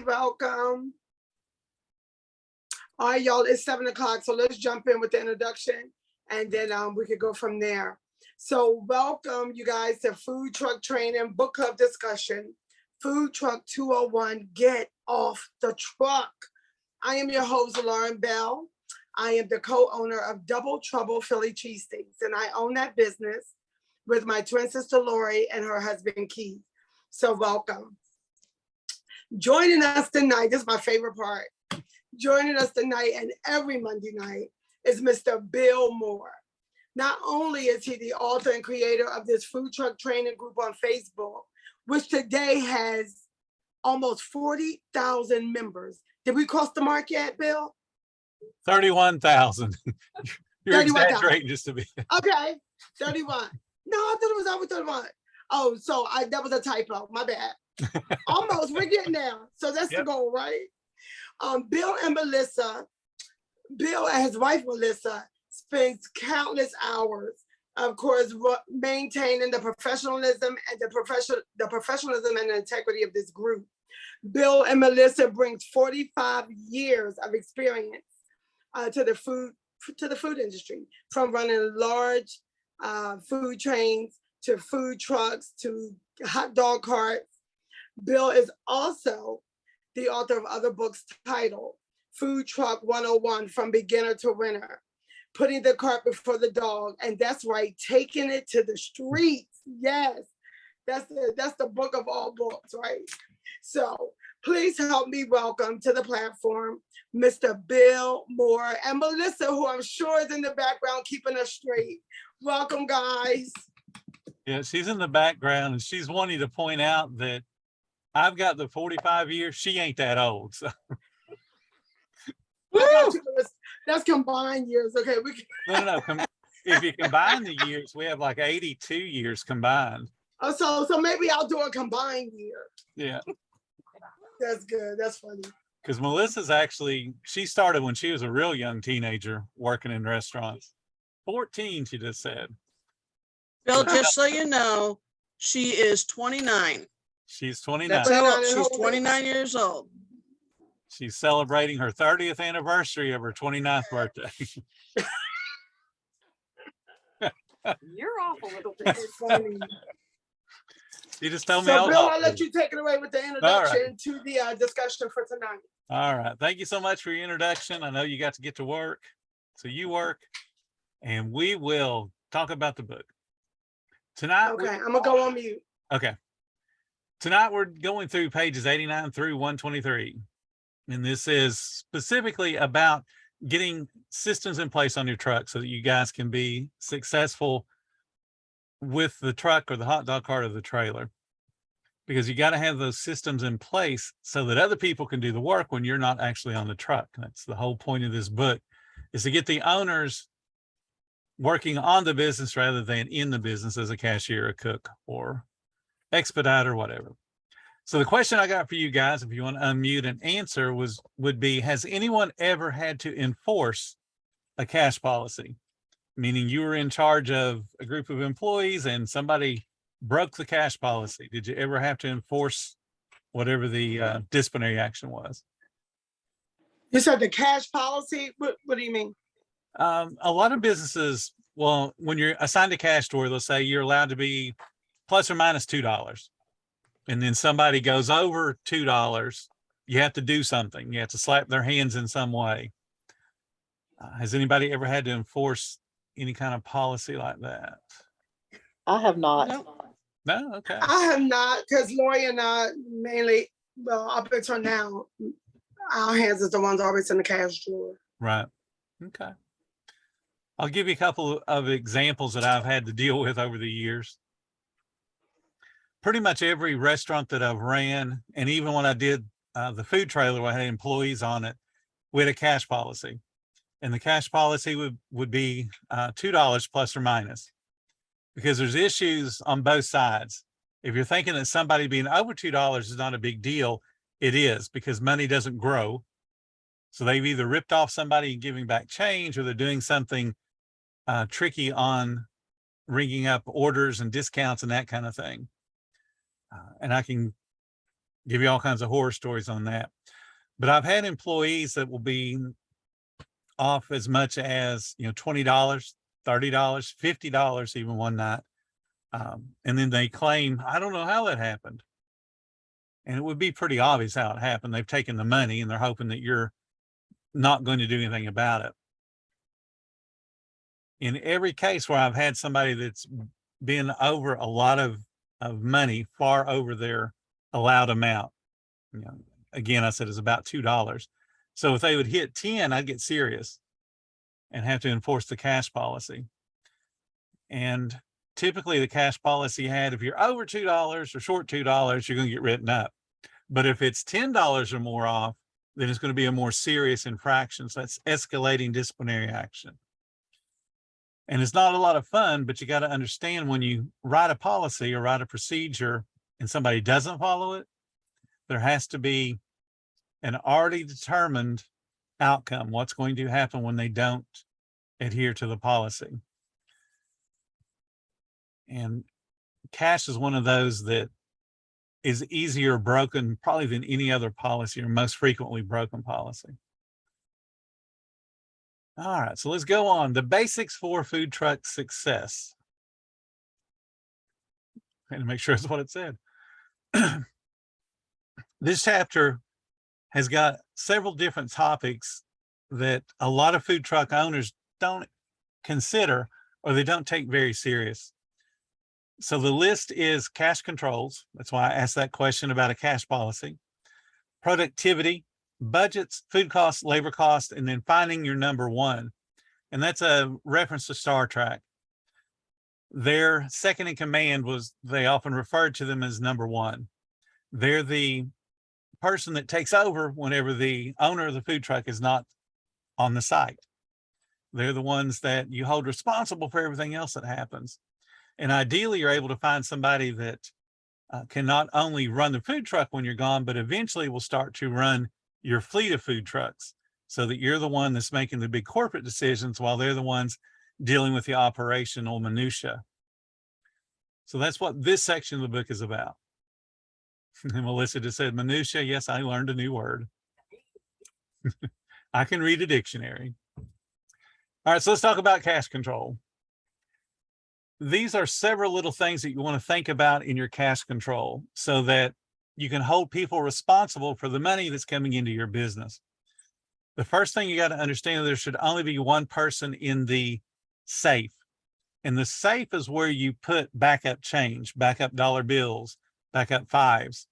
welcome. All right, y'all, it's 7 o'clock, so let's jump in with the introduction, and then we could go from there. So welcome, you guys, to Food Truck Training Book Club Discussion, Food Truck 201, Get Off the Truck. I am your host, Lauren Bell. I am the co-owner of Double Trouble Philly Cheesesteaks, and I own that business with my twin sister, Lori, and her husband, Keith. So welcome. Joining us tonight, this is my favorite part. Joining us tonight and every Monday night is Mr. Bill Moore. Not only is he the author and creator of this food truck training group on Facebook, which today has almost 40,000 members. Did we cross the mark yet, Bill? 31,000. You're 31, exaggerating just to be. Okay, 31. No, I thought it was over 31. Oh, so that was a typo. My bad. Almost, we're getting there. So that's the goal, right? Bill and his wife Melissa, spends countless hours, of course, maintaining the professionalism and the professionalism and the integrity of this group. Bill and Melissa brings 45 years of experience to the food industry, from running large food chains to food trucks to hot dog carts. Bill is also the author of other books titled Food Truck 101, From Beginner to Winner, Putting the Cart Before the Dog, and that's right, Taking It to the Streets. Yes, that's the book of all books, right? So please help me welcome to the platform Mr. Bill Moore and Melissa, who I'm sure is in the background keeping us straight. Welcome, guys. Yeah, she's in the background, and she's wanting to point out that I've got the 45 years. She ain't that old. So. That's combined years. Okay. No. If you combine the years, we have like 82 years combined. Oh, so maybe I'll do a combined year. Yeah. That's good. That's funny. Because Melissa's she started when she was a real young teenager working in restaurants. 14, she just said. Bill, just so you know, she is 29. She's 29. That's how old. She's 29 years old. She's celebrating her 30th anniversary of her 29th birthday. You're off a little bit. Funny. You just told me. So, Bill, I'll let you take it away with the introduction to the discussion for tonight. All right. Thank you so much for your introduction. I know you got to get to work, so you work, and we will talk about the book tonight. Okay, I'm gonna go on mute. Okay. Tonight we're going through pages 89 through 123. And this is specifically about getting systems in place on your truck so that you guys can be successful with the truck or the hot dog cart or the trailer. Because you got to have those systems in place so that other people can do the work when you're not actually on the truck. That's the whole point of this book, is to get the owners working on the business rather than in the business as a cashier, a cook, or expedite or whatever. So the question I got for you guys, if you want to unmute and answer, would be, has anyone ever had to enforce a cash policy? Meaning you were in charge of a group of employees and somebody broke the cash policy. Did you ever have to enforce whatever the disciplinary action was? You said the cash policy? What do you mean? A lot of businesses, well, when you're assigned a cash drawer, they'll say you're allowed to be plus or minus $2. And then somebody goes over $2, you have to do something. You have to slap their hands in some way. Has anybody ever had to enforce any kind of policy like that? I have not. No? Okay. I have not, because Lori and I mainly, well, up until now, our hands is the ones always in the cash drawer. Right. Okay. I'll give you a couple of examples that I've had to deal with over the years. Pretty much every restaurant that I've ran, and even when I did the food trailer where I had employees on it, we had a cash policy. And the cash policy would be $2 plus or minus, because there's issues on both sides. If you're thinking that somebody being over $2 is not a big deal, it is, because money doesn't grow. So they've either ripped off somebody and giving back change, or they're doing something tricky on ringing up orders and discounts and that kind of thing. And I can give you all kinds of horror stories on that. But I've had employees that will be off as much as, $20, $30, $50 even one night. And then they claim, I don't know how that happened. And it would be pretty obvious how it happened. They've taken the money and they're hoping that you're not going to do anything about it. In every case where I've had somebody that's been over a lot of money, far over their allowed amount, again, I said it's about $2. So if they would hit 10, I'd get serious and have to enforce the cash policy. And typically the cash policy had, if you're over $2 or short $2, you're going to get written up. But if it's $10 or more off, then it's going to be a more serious infraction. So that's escalating disciplinary action. And it's not a lot of fun, but you got to understand when you write a policy or write a procedure and somebody doesn't follow it, there has to be an already determined outcome. What's going to happen when they don't adhere to the policy? And cash is one of those that is easier broken probably than any other policy, or most frequently broken policy. All right, so let's go on. The basics for food truck success. And make sure it's what it said. This chapter has got several different topics that a lot of food truck owners don't consider or they don't take very serious. So the list is cash controls. That's why I asked that question about a cash policy. Productivity, budgets, food costs, labor costs, and then finding your number one. And that's a reference to Star Trek. Their second in command they often referred to them as number one. They're the person that takes over whenever the owner of the food truck is not on the site. They're the ones that you hold responsible for everything else that happens. And ideally, you're able to find somebody that can not only run the food truck when you're gone, but eventually will start to run your fleet of food trucks so that you're the one that's making the big corporate decisions while they're the ones dealing with the operational minutia. So that's what this section of the book is about. And Melissa just said minutia. Yes, I learned a new word. I can read a dictionary. All right, so let's talk about cash control. These are several little things that you want to think about in your cash control so that you can hold people responsible for the money that's coming into your business. The first thing you got to understand, there should only be one person in the safe. And the safe is where you put backup change, backup dollar bills, backup fives.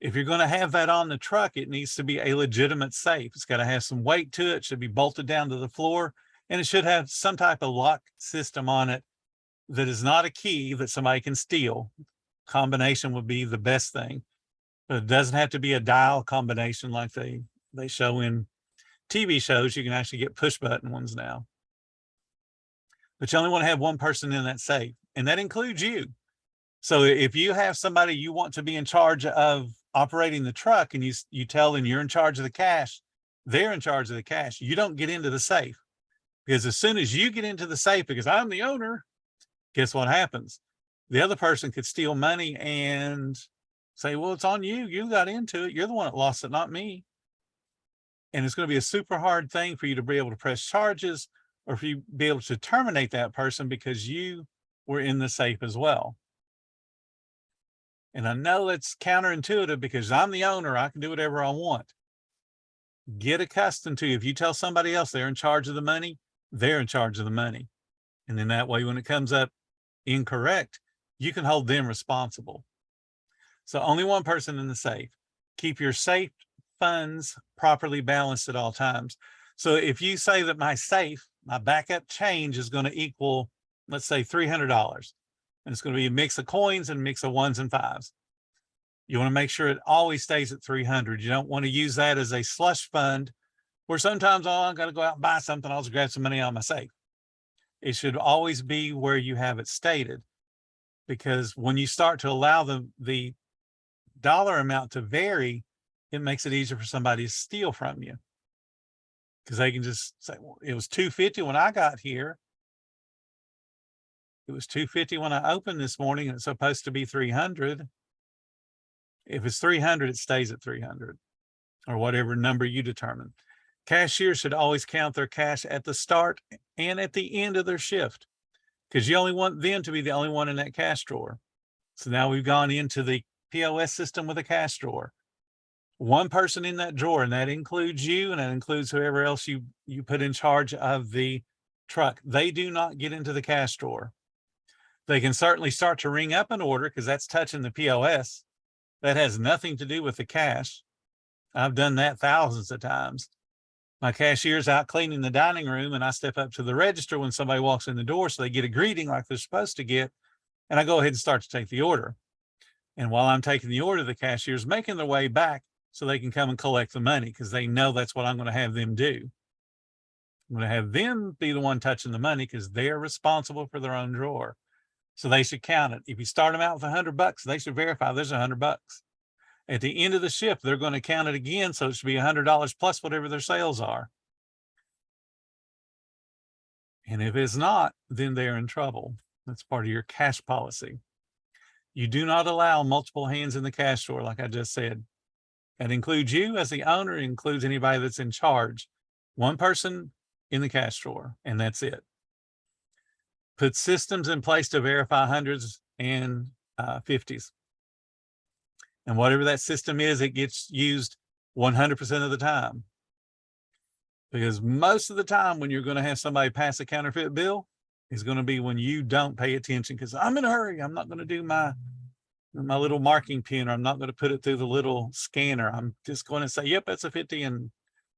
If you're going to have that on the truck, it needs to be a legitimate safe. It's got to have some weight to it, should be bolted down to the floor, and it should have some type of lock system on it that is not a key that somebody can steal. Combination would be the best thing, but it doesn't have to be a dial combination like they show in TV shows. You can actually get push button ones now, but you only want to have one person in that safe, and that includes you. So if you have somebody you want to be in charge of operating the truck and you tell them you're in charge of the cash, they're in charge of the cash, you don't get into the safe, because as soon as you get into the safe, because I'm the owner, guess what happens? The other person could steal money and say, well, it's on you. You got into it. You're the one that lost it, not me. And it's going to be a super hard thing for you to be able to press charges or for you be able to terminate that person because you were in the safe as well. And I know it's counterintuitive because I'm the owner. I can do whatever I want. Get accustomed to, if you tell somebody else they're in charge of the money, they're in charge of the money. And then that way, when it comes up incorrect, you can hold them responsible. So only one person in the safe. Keep your safe funds properly balanced at all times. So if you say that my safe, my backup change is going to equal, let's say $300, and it's going to be a mix of coins and a mix of ones and fives, you want to make sure it always stays at 300. You don't want to use that as a slush fund where sometimes, oh, I've got to go out and buy something. I'll just grab some money out of my safe. It should always be where you have it stated, because when you start to allow the dollar amount to vary, it makes it easier for somebody to steal from you, because they can just say, well, it was $250 when I got here. It was $250 when I opened this morning, and it's supposed to be $300. If it's 300, it stays at 300 or whatever number you determine. Cashiers should always count their cash at the start and at the end of their shift, because you only want them to be the only one in that cash drawer. So now we've gone into the POS system with a cash drawer. One person in that drawer, and that includes you, and that includes whoever else you put in charge of the truck. They do not get into the cash drawer. They can certainly start to ring up an order because that's touching the POS. That has nothing to do with the cash. I've done that thousands of times. My cashier's out cleaning the dining room, and I step up to the register when somebody walks in the door so they get a greeting like they're supposed to get, and I go ahead and start to take the order. And while I'm taking the order, the cashier's making their way back so they can come and collect the money, because they know that's what I'm going to have them do. I'm going to have them be the one touching the money because they're responsible for their own drawer. So they should count it. If you start them out with $100, they should verify there's $100. At the end of the shift, they're going to count it again. So it should be $100 plus whatever their sales are. And if it's not, then they're in trouble. That's part of your cash policy. You do not allow multiple hands in the cash drawer, like I just said. That includes you as the owner, it includes anybody that's in charge. One person in the cash drawer, and that's it. Put systems in place to verify hundreds and 50s. And whatever that system is, it gets used 100% of the time. Because most of the time when you're going to have somebody pass a counterfeit bill is going to be when you don't pay attention, because I'm in a hurry. I'm not going to do my little marking pen, or I'm not going to put it through the little scanner. I'm just going to say, yep, that's a 50 and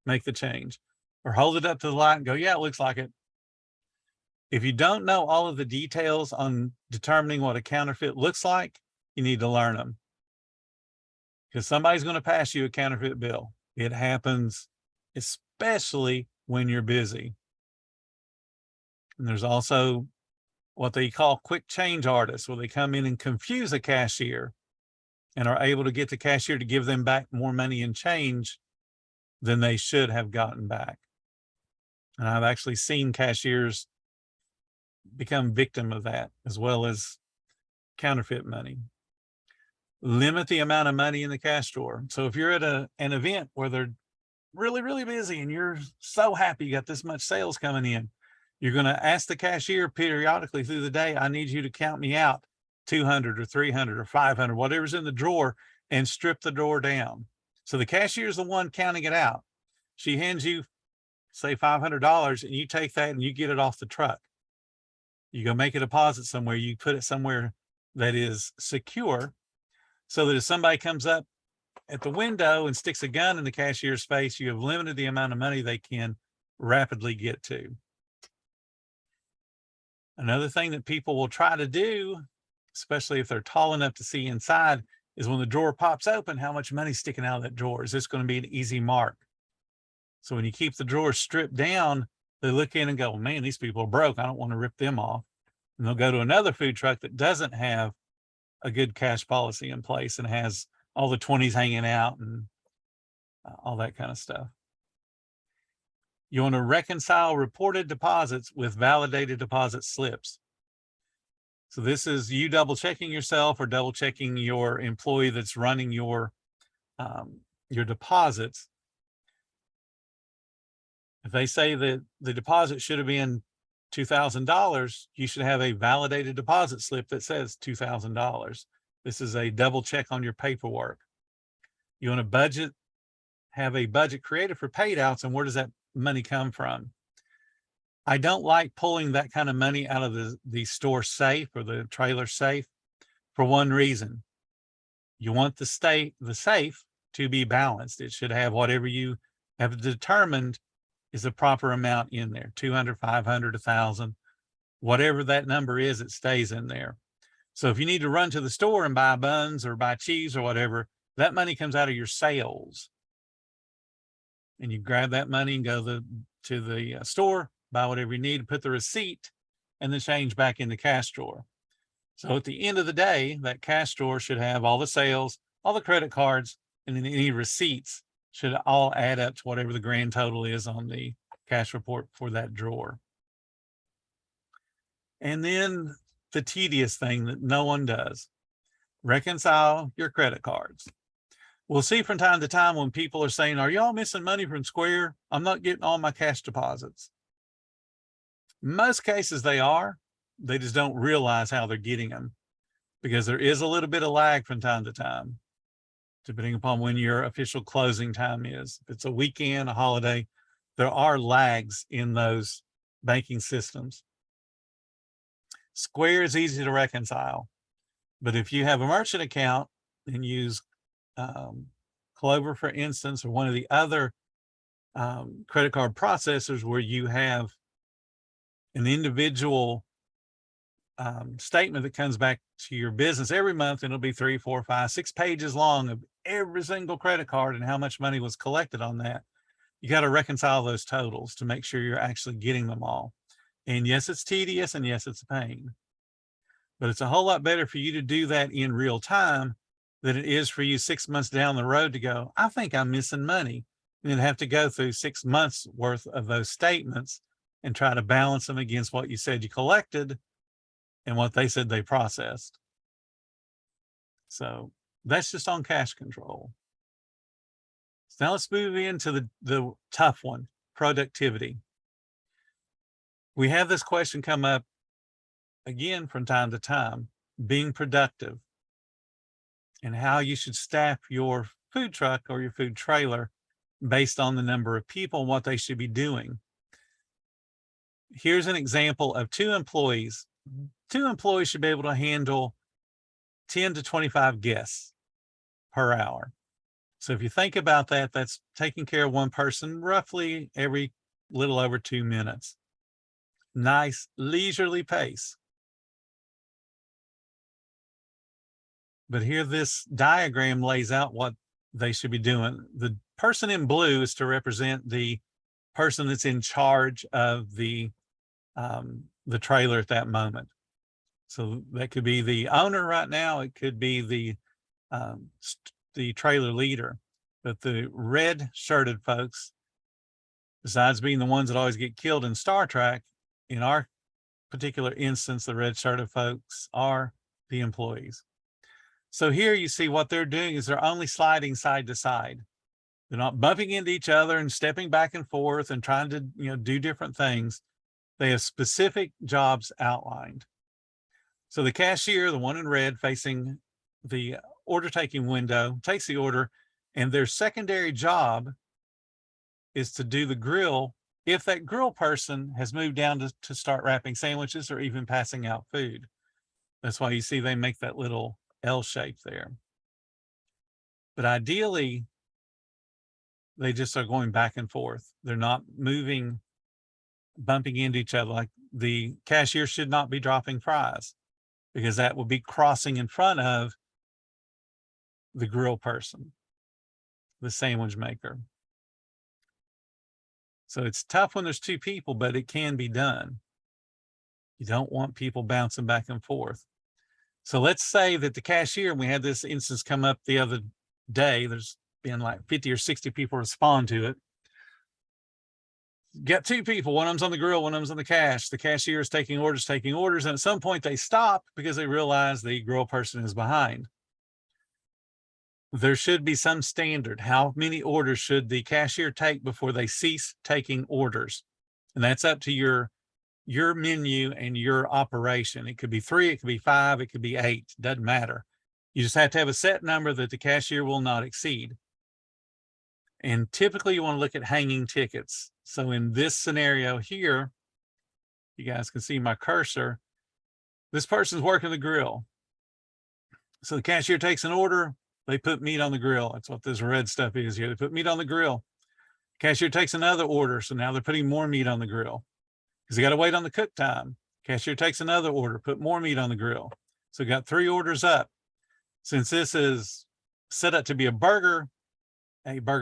make the change, or hold it up to the light and go, yeah, it looks like it. If you don't know all of the details on determining what a counterfeit looks like, you need to learn them, because somebody's going to pass you a counterfeit bill. It happens, especially when you're busy. And there's also what they call quick change artists, where they come in and confuse a cashier and are able to get the cashier to give them back more money in change than they should have gotten back. And I've actually seen cashiers become victim of that, as well as counterfeit money. Limit the amount of money in the cash drawer. So if you're at an event where they're really, really busy and you're so happy you got this much sales coming in, you're going to ask the cashier periodically through the day, I need you to count me out 200 or 300 or 500, whatever's in the drawer, and strip the drawer down. So the cashier is the one counting it out. She hands you, say, $500, and you take that and you get it off the truck. You go make a deposit somewhere, you put it somewhere that is secure, so that if somebody comes up at the window and sticks a gun in the cashier's face, you have limited the amount of money they can rapidly get to. Another thing that people will try to do, especially if they're tall enough to see inside, is when the drawer pops open, how much money's sticking out of that drawer? Is this going to be an easy mark? So when you keep the drawer stripped down, they look in and go, man, these people are broke. I don't want to rip them off. And they'll go to another food truck that doesn't have a good cash policy in place and has all the 20s hanging out and all that kind of stuff. You want to reconcile reported deposits with validated deposit slips. So this is you double checking yourself or double checking your employee that's running your deposits. If they say that the deposit should have been $2,000, you should have a validated deposit slip that says $2,000. This is a double check on your paperwork. You want to have a budget created for paid outs, and where does that money come from? I don't like pulling that kind of money out of the store safe or the trailer safe for one reason. You want the safe to be balanced. It should have whatever you have determined is the proper amount in there, 200, 500, 1,000, whatever that number is, it stays in there. So if you need to run to the store and buy buns or buy cheese or whatever, that money comes out of your sales. And you grab that money and go to the store, buy whatever you need, put the receipt and the change back in the cash drawer. So at the end of the day, that cash drawer should have all the sales, all the credit cards, and then any receipts should all add up to whatever the grand total is on the cash report for that drawer. And then the tedious thing that no one does. reconcile your credit cards. We'll see from time to time when people are saying, are y'all missing money from Square? I'm not getting all my cash deposits. Most cases they are. They just don't realize how they're getting them, because there is a little bit of lag from time to time, depending upon when your official closing time is. If it's a weekend, a holiday, there are lags in those banking systems. Square is easy to reconcile, but if you have a merchant account and use Clover, for instance, or one of the other credit card processors where you have an individual statement that comes back to your business every month, and it'll be 3, 4, 5, 6 pages long of every single credit card and how much money was collected on that. You got to reconcile those totals to make sure you're actually getting them all. And yes, it's tedious, and yes, it's a pain, but it's a whole lot better for you to do that in real time than it is for you 6 months down the road to go, I think I'm missing money, and then have to go through 6 months worth of those statements and try to balance them against what you said you collected and what they said they processed. So that's just on cash control. So now let's move into the tough one, productivity. We have this question come up again from time to time, being productive and how you should staff your food truck or your food trailer based on the number of people and what they should be doing. Here's an example of 2 employees. 2 employees should be able to handle 10 to 25 guests per hour. So if you think about that, that's taking care of one person roughly every little over 2 minutes. Nice leisurely pace. But here this diagram lays out what they should be doing. The person in blue is to represent the person that's in charge of the trailer at that moment. So that could be the owner right now. It could be the trailer leader. But the red shirted folks, besides being the ones that always get killed in Star Trek, in our particular instance, the red shirted folks are the employees. So here you see what they're doing is they're only sliding side to side. They're not bumping into each other and stepping back and forth and trying to, do different things. They have specific jobs outlined. So the cashier, the one in red facing the order taking window, takes the order, and their secondary job is to do the grill if that grill person has moved down to start wrapping sandwiches or even passing out food. That's why you see they make that little L shape there. But ideally, they just are going back and forth. They're not moving, bumping into each other. Like the cashier should not be dropping fries, because that will be crossing in front of the grill person, the sandwich maker. So it's tough when there's 2 people, but it can be done. You don't want people bouncing back and forth. So let's say that the cashier, and we had this instance come up the other day, there's been like 50 or 60 people respond to it. Got 2 people, one of them's on the grill, one of them's on the cash. The cashier is taking orders, and at some point they stop because they realize the grill person is behind. There should be some standard. How many orders should the cashier take before they cease taking orders? And that's up to your menu and your operation. It could be 3, it could be 5, it could be 8, doesn't matter. You just have to have a set number that the cashier will not exceed. And typically you want to look at hanging tickets. So in this scenario here, you guys can see my cursor. This person's working the grill. So the cashier takes an order, they put meat on the grill. That's what this red stuff is here. They put meat on the grill. Cashier takes another order. So now they're putting more meat on the grill because they got to wait on the cook time. Cashier takes another order, put more meat on the grill. So we got 3 orders up. Since this is set up to be a burger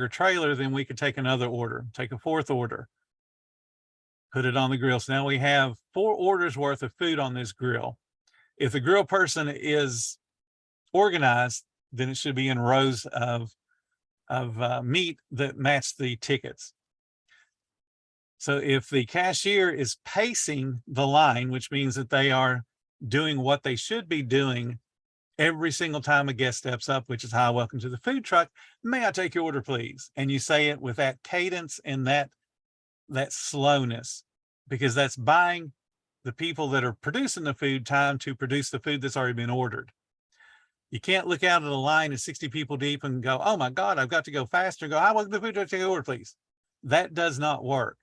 trailer, then we could take another order, take a 4th order, put it on the grill. So now we have 4 orders worth of food on this grill. If the grill person is organized, then it should be in rows of meat that match the tickets. So if the cashier is pacing the line, which means that they are doing what they should be doing every single time a guest steps up, which is hi, welcome to the food truck. May I take your order, please? And you say it with that cadence and that slowness, because that's buying the people that are producing the food time to produce the food that's already been ordered. You can't look out at a line of 60 people deep and go, oh my God, I've got to go faster. Go, hi, welcome to the food truck, take your order, please. That does not work.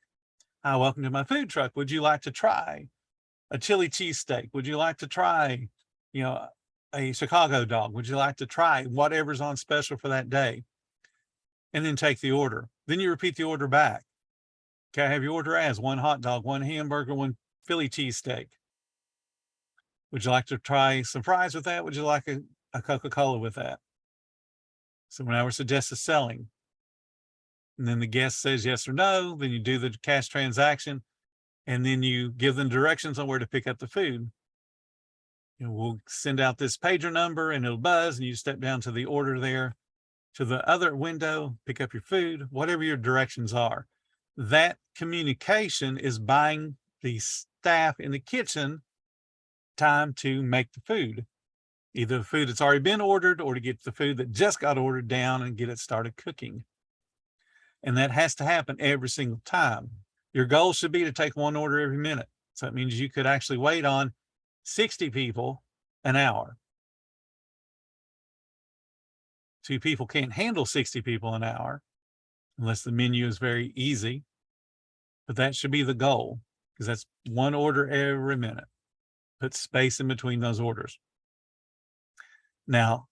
Hi, welcome to my food truck. Would you like to try a chili cheesesteak? Would you like to try, a Chicago dog? Would you like to try whatever's on special for that day? And then take the order. Then you repeat the order back. Okay, I have your order as 1 hot dog, 1 hamburger, 1 Philly cheesesteak. Would you like to try some fries with that? Would you like a Coca-Cola with that? So whenever suggested selling, and then the guest says yes or no, then you do the cash transaction, and then you give them directions on where to pick up the food. We'll send out this pager number and it'll buzz, and you step down to the order there, to the other window, pick up your food, whatever your directions are. That communication is buying the staff in the kitchen time to make the food, either the food that's already been ordered or to get the food that just got ordered down and get it started cooking. And that has to happen every single time. Your goal should be to take 1 order every minute. So that means you could actually wait on 60 people an hour. 2 people can't handle 60 people an hour unless the menu is very easy. But that should be the goal, because that's 1 order every minute. Put space in between those orders. Now,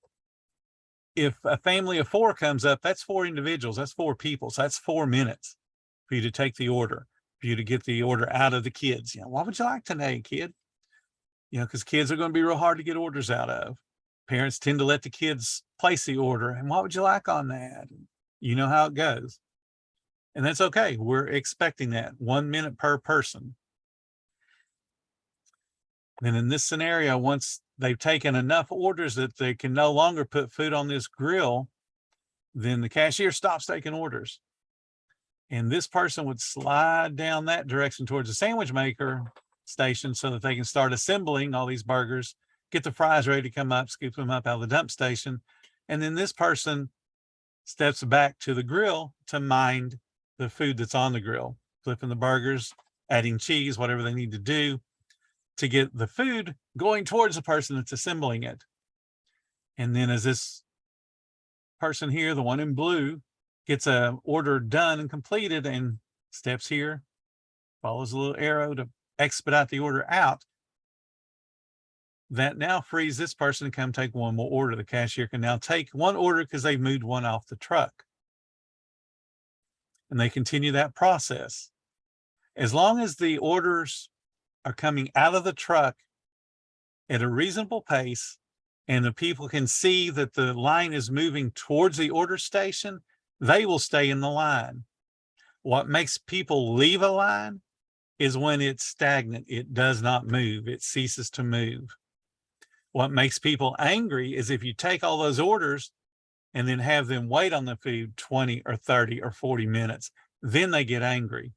if a family of 4 comes up, that's 4 individuals, that's 4 people. So that's 4 minutes for you to take the order, for you to get the order out of the kids. What would you like today, kid? Because kids are going to be real hard to get orders out of. Parents tend to let the kids place the order. And what would you like on that? You know how it goes. And that's okay. We're expecting that 1 minute per person. And in this scenario, once they've taken enough orders that they can no longer put food on this grill, then the cashier stops taking orders. And this person would slide down that direction towards the sandwich maker station so that they can start assembling all these burgers, get the fries ready to come up, scoop them up out of the dump station. And then this person steps back to the grill to mind the food that's on the grill, flipping the burgers, adding cheese, whatever they need to do to get the food going towards the person that's assembling it. And then as this person here, the one in blue, gets an order done and completed and steps here, follows a little arrow to expedite the order out, that now frees this person to come take 1 more order. The cashier can now take 1 order because they've moved 1 off the truck. And they continue that process. As long as the orders are coming out of the truck at a reasonable pace and the people can see that the line is moving towards the order station, they will stay in the line. What makes people leave a line is when it's stagnant. It does not move. It ceases to move. What makes people angry is if you take all those orders and then have them wait on the food 20 or 30 or 40 minutes, then they get angry.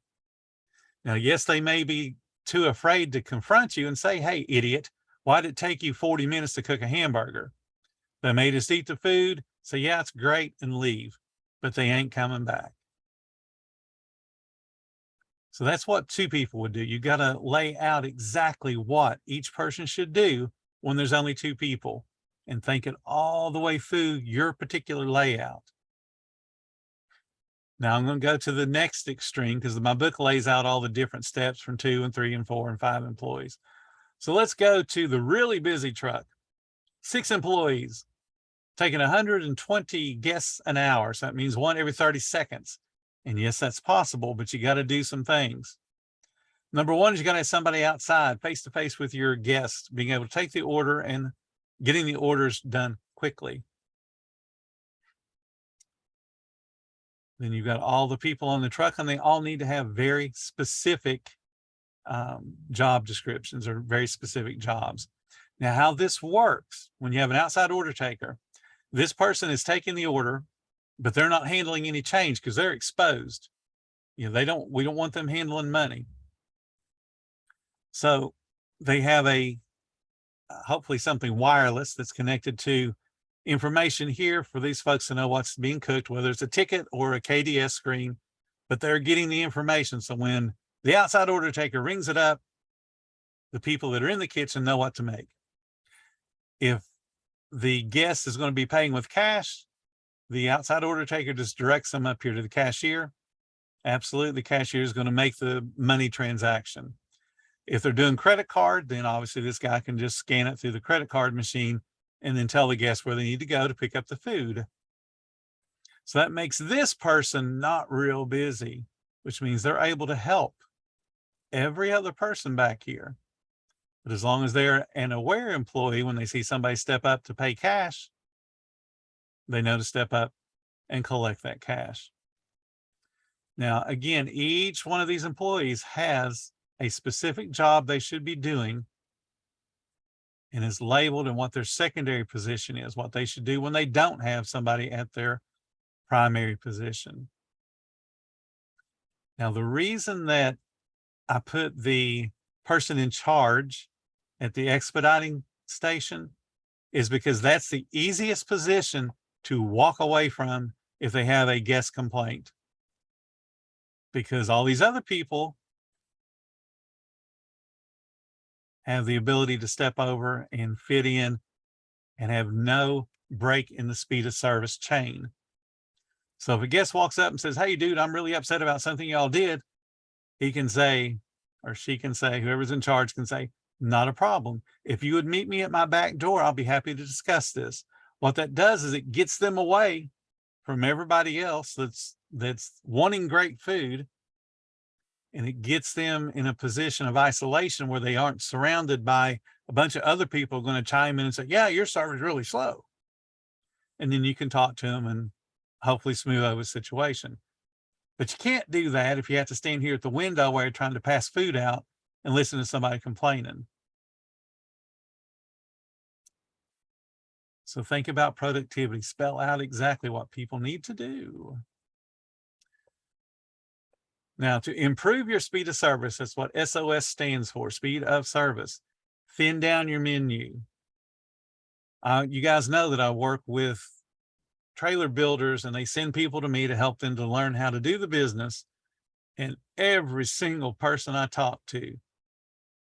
Now, yes, they may be too afraid to confront you and say, hey, idiot, why did it take you 40 minutes to cook a hamburger? They may just eat the food, say, yeah, it's great, and leave, but they ain't coming back. So that's what 2 people would do. You got to lay out exactly what each person should do when there's only 2 people and think it all the way through your particular layout. Now I'm going to go to the next extreme because my book lays out all the different steps from 2 and 3 and 4 and 5 employees. So let's go to the really busy truck. 6 employees taking 120 guests an hour. So that means 1 every 30 seconds. And yes, that's possible, but you got to do some things. Number 1 is you got to have somebody outside face to face with your guests, being able to take the order and getting the orders done quickly. Then you've got all the people on the truck, and they all need to have very specific job descriptions or very specific jobs. Now, how this works when you have an outside order taker, this person is taking the order, but they're not handling any change because they're exposed. We don't want them handling money. So they have a hopefully something wireless that's connected to information here for these folks to know what's being cooked, whether it's a ticket or a KDS screen, but they're getting the information. So when the outside order taker rings it up, the people that are in the kitchen know what to make. If the guest is going to be paying with cash, the outside order taker just directs them up here to the cashier. Absolutely, the cashier is going to make the money transaction. If they're doing credit card, then obviously this guy can just scan it through the credit card machine and then tell the guests where they need to go to pick up the food. So that makes this person not real busy, which means they're able to help every other person back here. But as long as they're an aware employee, when they see somebody step up to pay cash, they know to step up and collect that cash. Now, again, each one of these employees has a specific job they should be doing and is labeled and what their secondary position is, what they should do when they don't have somebody at their primary position. Now, the reason that I put the person in charge at the expediting station is because that's the easiest position to walk away from if they have a guest complaint. Because all these other people have the ability to step over and fit in and have no break in the speed of service chain. So if a guest walks up and says, "Hey, dude, I'm really upset about something y'all did," he can say, or she can say, whoever's in charge can say, "Not a problem. If you would meet me at my back door, I'll be happy to discuss this." What that does is it gets them away from everybody else that's wanting great food, and it gets them in a position of isolation where they aren't surrounded by a bunch of other people going to chime in and say, "Yeah, your server's really slow." And then you can talk to them and hopefully smooth over the situation. But you can't do that if you have to stand here at the window while you're trying to pass food out and listen to somebody complaining. So think about productivity. Spell out exactly what people need to do. Now, to improve your speed of service, that's what SOS stands for, speed of service. Thin down your menu. You guys know that I work with trailer builders and they send people to me to help them to learn how to do the business. And every single person I talk to,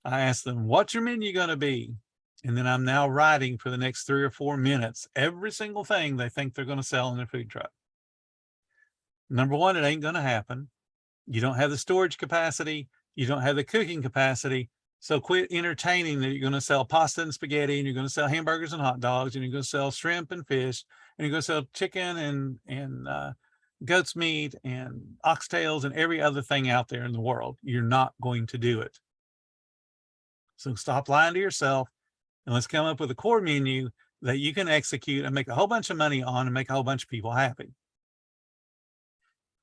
I ask them, "What's your menu going to be?" And then I'm now writing for the next 3 or 4 minutes every single thing they think they're going to sell in their food truck. Number one, it ain't going to happen. You don't have the storage capacity. You don't have the cooking capacity. So quit entertaining that you're going to sell pasta and spaghetti, and you're going to sell hamburgers and hot dogs, and you're going to sell shrimp and fish, and you're going to sell chicken and goat's meat and oxtails and every other thing out there in the world. You're not going to do it. So stop lying to yourself and let's come up with a core menu that you can execute and make a whole bunch of money on and make a whole bunch of people happy.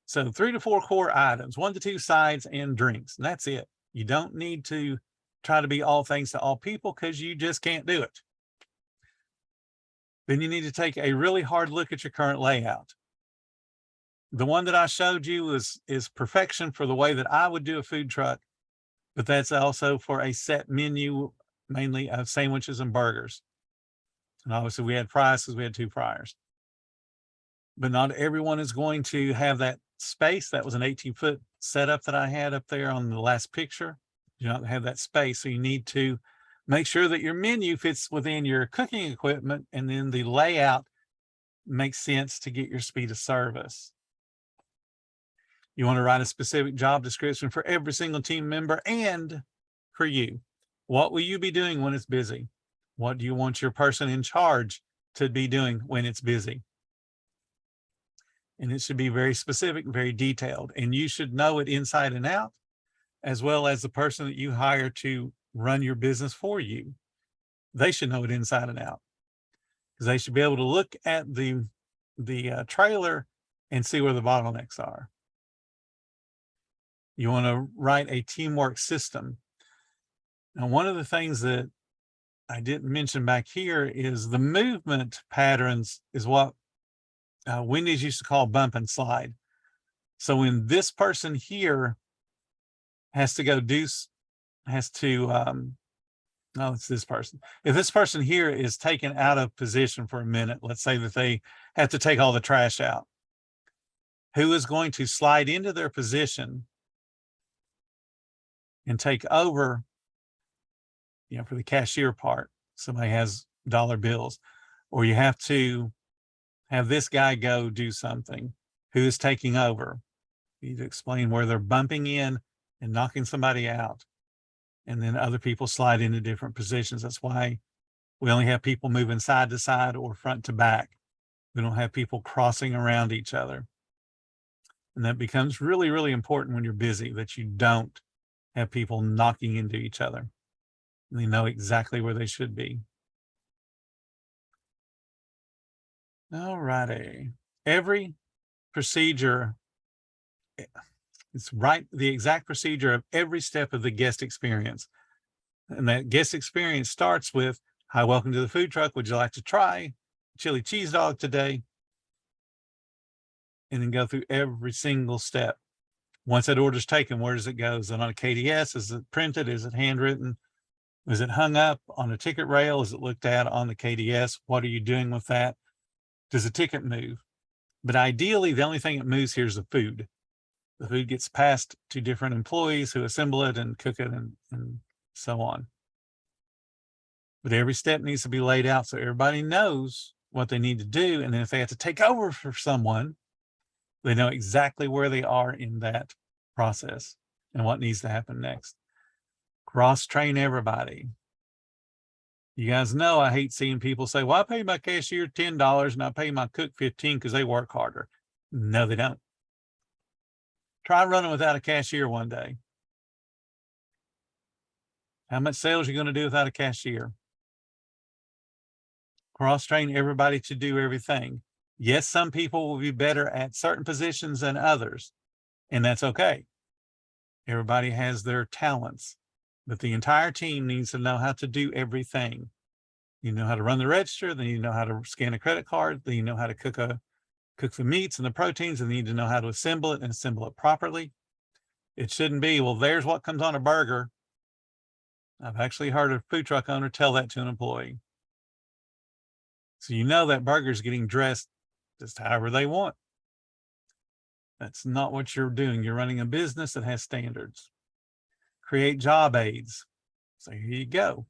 So 3 to 4 core items, 1 to 2 sides and drinks. And that's it. You don't need to try to be all things to all people because you just can't do it. Then you need to take a really hard look at your current layout. The one that I showed you is perfection for the way that I would do a food truck, but that's also for a set menu, mainly of sandwiches and burgers. And obviously we had fries because we had 2 fryers. But not everyone is going to have that space. That was an 18-foot setup that I had up there on the last picture. You don't have that space, so you need to make sure that your menu fits within your cooking equipment, and then the layout makes sense to get your speed of service. You want to write a specific job description for every single team member and for you. What will you be doing when it's busy? What do you want your person in charge to be doing when it's busy? And it should be very specific, very detailed, and you should know it inside and out, as well as the person that you hire to run your business for you. They should know it inside and out, because they should be able to look at the trailer and see where the bottlenecks are. You want to write a teamwork system. Now, one of the things that I didn't mention back here is the movement patterns is what Wendy's used to call bump and slide. So when this person here has to No, it's this person. If this person here is taken out of position for a minute, let's say that they have to take all the trash out, who is going to slide into their position and take over, for the cashier part? Somebody has dollar bills, or you have to have this guy go do something. Who is taking over? You need to explain where they're bumping in and knocking somebody out. And then other people slide into different positions. That's why we only have people moving side to side or front to back. We don't have people crossing around each other. And that becomes really, really important when you're busy, that you don't have people knocking into each other. And they know exactly where they should be. All righty. Every procedure, it's right, the exact procedure of every step of the guest experience. And that guest experience starts with, hi, welcome to the food truck. Would you like to try chili cheese dog today? And then go through every single step. Once that order's taken, where does it go? Is it on a KDS? Is it printed? Is it handwritten? Is it hung up on a ticket rail? Is it looked at on the KDS? What are you doing with that? Does the ticket move? But ideally, the only thing that moves here is the food. The food gets passed to different employees who assemble it and cook it and so on. But every step needs to be laid out so everybody knows what they need to do. And then if they have to take over for someone, they know exactly where they are in that process and what needs to happen next. Cross-train everybody. You guys know I hate seeing people say, well, I pay my cashier $10 and I pay my cook $15 because they work harder. No, they don't. Try running without a cashier one day. How much sales are you going to do without a cashier? Cross-train everybody to do everything. Yes, some people will be better at certain positions than others, and that's okay. Everybody has their talents, but the entire team needs to know how to do everything. You know how to run the register, then you know how to scan a credit card, then you know how to cook the meats and the proteins, and you need to know how to assemble it and assemble it properly. It shouldn't be, well, there's what comes on a burger. I've actually heard a food truck owner tell that to an employee. So you know that burger is getting dressed just however they want. That's not what you're doing. You're running a business that has standards. Create job aids. So here you go.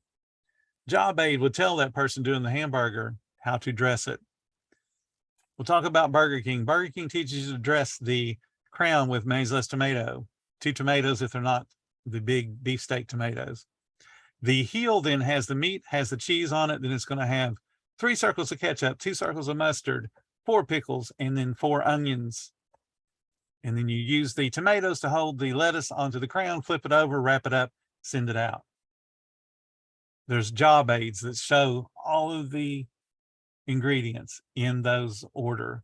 Job aid would tell that person doing the hamburger how to dress it. We'll talk about Burger King. Burger King teaches you to dress the crown with mayonnaise less tomato. 2 tomatoes if they're not the big beefsteak tomatoes. The heel then has the meat, has the cheese on it. Then it's going to have 3 circles of ketchup, 2 circles of mustard, 4 pickles, and then 4 onions. And then you use the tomatoes to hold the lettuce onto the crown, flip it over, wrap it up, send it out. There's job aids that show all of the ingredients in those order.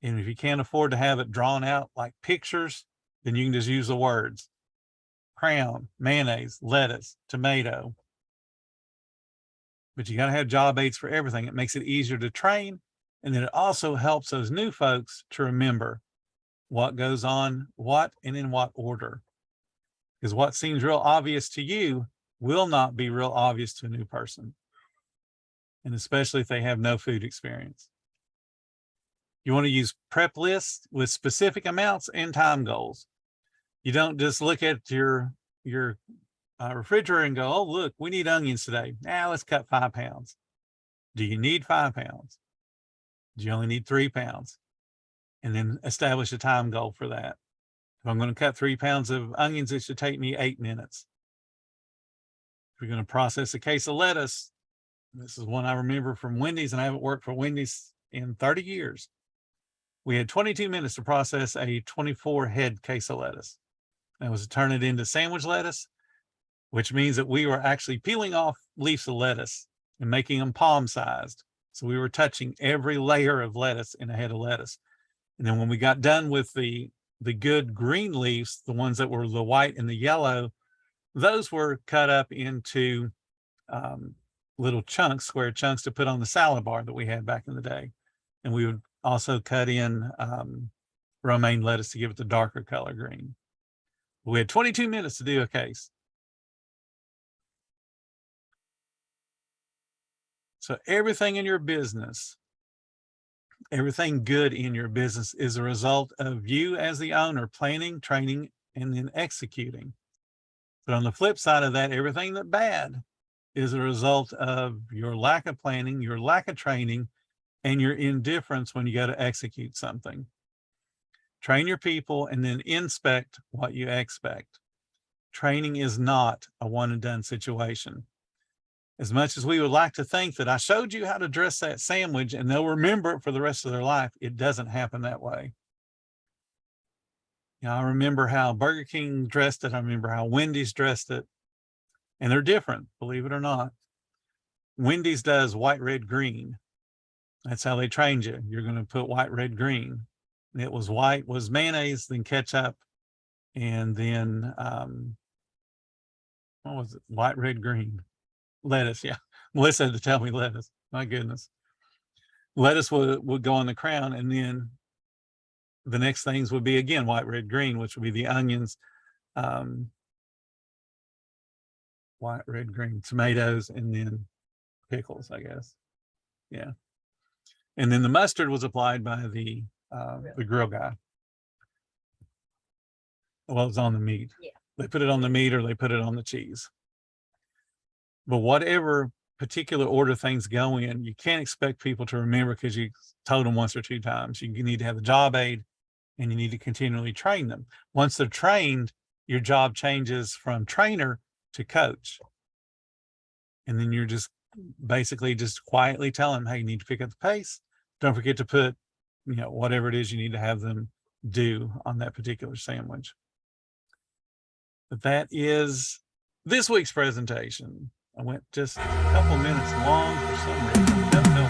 And if you can't afford to have it drawn out like pictures, then you can just use the words. Crown, mayonnaise, lettuce, tomato. But you got to have job aids for everything. It makes it easier to train. And then it also helps those new folks to remember what goes on, what, and in what order. Because what seems real obvious to you will not be real obvious to a new person. And especially if they have no food experience. You want to use prep lists with specific amounts and time goals. You don't just look at your refrigerator and go, oh, look, we need onions today. Now let's cut 5 pounds. Do you need 5 pounds? Do you only need 3 pounds? And then establish a time goal for that. If I'm going to cut 3 pounds of onions, it should take me 8 minutes. If you're going to process a case of lettuce, this is one I remember from Wendy's, and I haven't worked for Wendy's in 30 years. We had 22 minutes to process a 24 head case of lettuce. That was to turn it into sandwich lettuce, which means that we were actually peeling off leaves of lettuce and making them palm sized. So we were touching every layer of lettuce in a head of lettuce. And then when we got done with the good green leaves, the ones that were the white and the yellow, those were cut up into little chunks, square chunks to put on the salad bar that we had back in the day. And we would also cut in romaine lettuce to give it the darker color green. We had 22 minutes to do a case. So everything in your business, everything good in your business is a result of you as the owner planning, training, and then executing. But on the flip side of that, everything that bad is a result of your lack of planning, your lack of training, and your indifference when you go to execute something. Train your people and then inspect what you expect. Training is not a one and done situation. As much as we would like to think that I showed you how to dress that sandwich and they'll remember it for the rest of their life, it doesn't happen that way. You know, I remember how Burger King dressed it. I remember how Wendy's dressed it. And they're different, believe it or not. Wendy's does white, red, green. That's how they trained you. You're going to put white, red, green. And it was white was mayonnaise, then ketchup, and then what was it? White, red, green. Lettuce, yeah. Melissa had to tell me lettuce. My goodness. Lettuce would go on the crown, and then the next things would be again white, red, green, which would be the onions, white, red, green, tomatoes, and then pickles, I guess. Yeah. And then the mustard was applied by the grill guy. Well, it was on the meat. Yeah. They put it on the meat or they put it on the cheese. But whatever particular order things go in, you can't expect people to remember because you told them once or two times. You need to have a job aid and you need to continually train them. Once they're trained, your job changes from trainer to coach. And then you're just basically just quietly telling them, hey, you need to pick up the pace. Don't forget to put, you know, whatever it is you need to have them do on that particular sandwich. But that is this week's presentation. I went just a couple minutes long for some reason. Don't know